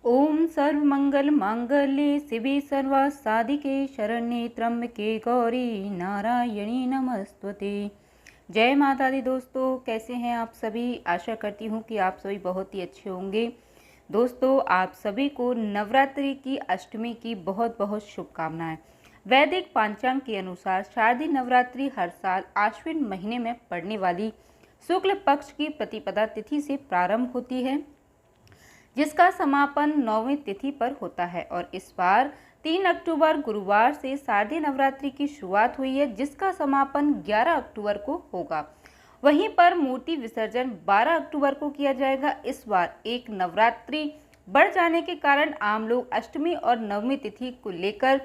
ओम सर्वमंगल मांगल्ये शिवे सर्वासाधिके शरण्ये त्र्यंबके गौरी नारायणी नमस्तुते। जय माता दी। दोस्तों कैसे हैं आप सभी? आशा करती हूँ कि आप सभी बहुत ही अच्छे होंगे। दोस्तों आप सभी को नवरात्रि की अष्टमी की बहुत बहुत शुभकामनाएं। वैदिक पांचांग के अनुसार शारदीय नवरात्रि हर साल आश्विन महीने में पड़ने वाली शुक्ल पक्ष की प्रतिपदा तिथि से प्रारंभ होती है, जिसका समापन 9वीं तिथि पर होता है। और इस बार 3 अक्टूबर गुरुवार से शारदीय नवरात्रि की शुरुआत हुई है, जिसका समापन 11 अक्टूबर को होगा। वहीं पर मूर्ति विसर्जन 12 अक्टूबर को किया जाएगा। इस बार एक नवरात्रि बढ़ जाने के कारण आम लोग अष्टमी और नवमी तिथि को लेकर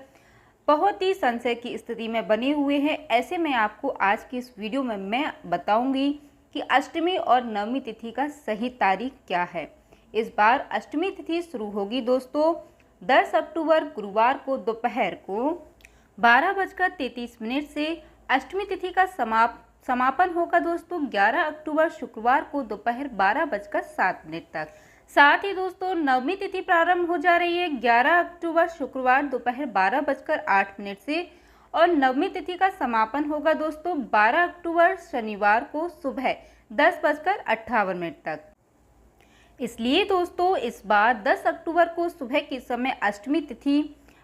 बहुत ही संशय की स्थिति में बने हुए हैं। ऐसे में आपको आज की इस वीडियो में मैं बताऊंगी कि अष्टमी और नवमी तिथि का सही तारीख क्या है। इस बार अष्टमी तिथि शुरू होगी दोस्तों 10 अक्टूबर गुरुवार को दोपहर को 12:33 से। अष्टमी तिथि का समापन होगा दोस्तों 11 अक्टूबर शुक्रवार को दोपहर 12:07 तक। साथ ही दोस्तों नवमी तिथि प्रारंभ हो जा रही है 11 अक्टूबर शुक्रवार दोपहर 12:08 से। और नवमी तिथि का समापन होगा दोस्तों 12 अक्टूबर शनिवार को सुबह 10:58 तक। इसलिए दोस्तों इस बार 10 अक्टूबर को सुबह के समय अष्टमी तिथि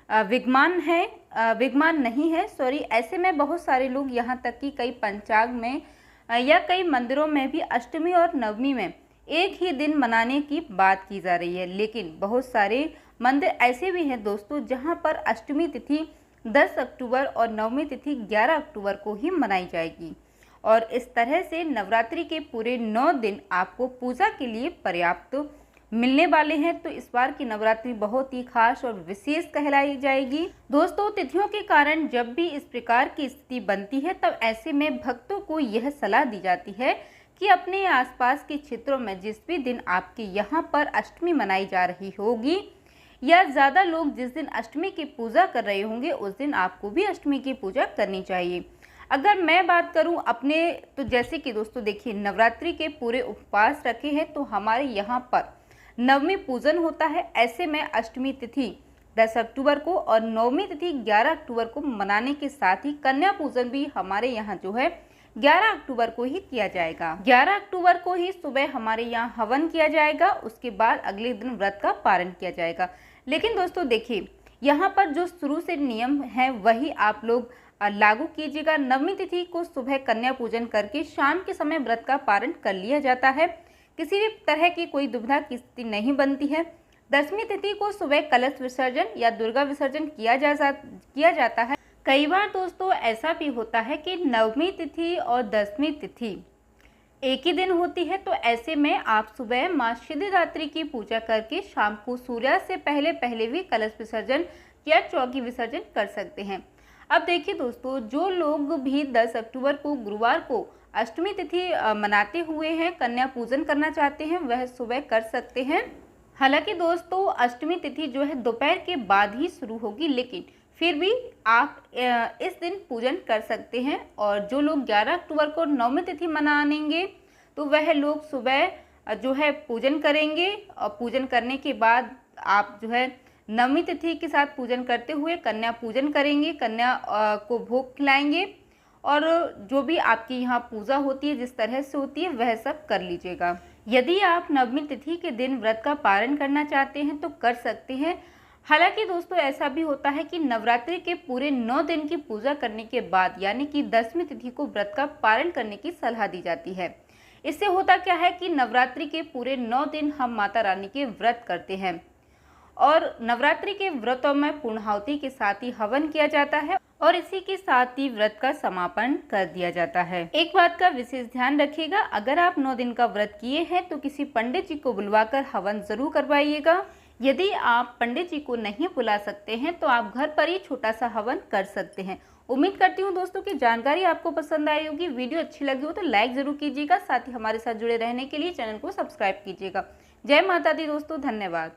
विद्यमान नहीं है। ऐसे में बहुत सारे लोग यहाँ तक कि कई पंचांग में या कई मंदिरों में भी अष्टमी और नवमी में एक ही दिन मनाने की बात की जा रही है। लेकिन बहुत सारे मंदिर ऐसे भी हैं दोस्तों जहाँ पर अष्टमी तिथि 10 अक्टूबर और नवमी तिथि 11 अक्टूबर को ही मनाई जाएगी। और इस तरह से नवरात्रि के पूरे 9 दिन आपको पूजा के लिए पर्याप्त मिलने वाले हैं। तो इस बार की नवरात्रि बहुत ही खास और विशेष कहलाई जाएगी। दोस्तों तिथियों के कारण जब भी इस प्रकार की स्थिति बनती है तब ऐसे में भक्तों को यह सलाह दी जाती है कि अपने आसपास के क्षेत्रों में जिस भी दिन आपके यहाँ पर अष्टमी मनाई जा रही होगी या ज़्यादा लोग जिस दिन अष्टमी की पूजा कर रहे होंगे उस दिन आपको भी अष्टमी की पूजा करनी चाहिए। अगर मैं बात करूं अपने, तो जैसे कि दोस्तों देखिए नवरात्रि के पूरे उपवास रखे हैं तो हमारे यहाँ पर नवमी पूजन होता है। ऐसे में अष्टमी तिथि 10 अक्टूबर को और नवमी तिथि 11 अक्टूबर को मनाने के साथ ही कन्या पूजन भी हमारे यहाँ जो है 11 अक्टूबर को ही किया जाएगा। 11 अक्टूबर को ही सुबह हमारे यहाँ हवन किया जाएगा। उसके बाद अगले दिन व्रत का पारण किया जाएगा। लेकिन दोस्तों देखिए यहाँ पर जो शुरू से नियम है वही आप लोग लागू कीजिएगा। नवमी तिथि को सुबह कन्या पूजन करके शाम के समय व्रत का पारण कर लिया जाता है। किसी भी तरह की कोई दुविधा की स्थिति नहीं बनती है। 10वीं तिथि को सुबह कलश विसर्जन या दुर्गा विसर्जन किया जाता है। कई बार दोस्तों ऐसा भी होता है कि नवमी तिथि और 10वीं तिथि एक ही दिन होती है। तो ऐसे में आप सुबह माँ सिद्धिदात्री की पूजा करके शाम को सूर्यास्त से पहले भी कलश विसर्जन या चौकी विसर्जन कर सकते हैं। अब देखिए दोस्तों जो लोग भी 10 अक्टूबर को गुरुवार को अष्टमी तिथि मनाते हुए हैं कन्या पूजन करना चाहते हैं वह सुबह कर सकते हैं। हालांकि दोस्तों अष्टमी तिथि जो है दोपहर के बाद ही शुरू होगी, लेकिन फिर भी आप इस दिन पूजन कर सकते हैं। और जो लोग 11 अक्टूबर को नवमी तिथि मनाएंगे तो वह लोग सुबह जो है पूजन करेंगे और पूजन करने के बाद आप जो है नवमी तिथि के साथ पूजन करते हुए कन्या पूजन करेंगे, कन्या को भोग खिलाएंगे और जो भी आपकी यहाँ पूजा होती है जिस तरह से होती है वह सब कर लीजिएगा। यदि आप नवमी तिथि के दिन व्रत का पारण करना चाहते हैं तो कर सकते हैं। हालांकि दोस्तों ऐसा भी होता है कि नवरात्रि के पूरे 9 दिन की पूजा करने के बाद यानी कि 10वीं तिथि को व्रत का पारण करने की सलाह दी जाती है। इससे होता क्या है कि नवरात्रि के पूरे 9 दिन हम माता रानी के व्रत करते हैं और नवरात्रि के व्रतों में पूर्णाहुति के साथ ही हवन किया जाता है और इसी के साथ ही व्रत का समापन कर दिया जाता है। एक बात का विशेष ध्यान रखिएगा, अगर आप 9 दिन का व्रत किए हैं तो किसी पंडित जी को बुलवाकर हवन जरूर करवाइएगा। यदि आप पंडित जी को नहीं बुला सकते हैं तो आप घर पर ही छोटा सा हवन कर सकते हैं। उम्मीद करती हूँ दोस्तों की जानकारी आपको पसंद आई होगी। वीडियो अच्छी लगी हो तो लाइक जरूर कीजिएगा। साथ ही हमारे साथ जुड़े रहने के लिए चैनल को सब्सक्राइब कीजिएगा। जय माता दी दोस्तों, धन्यवाद।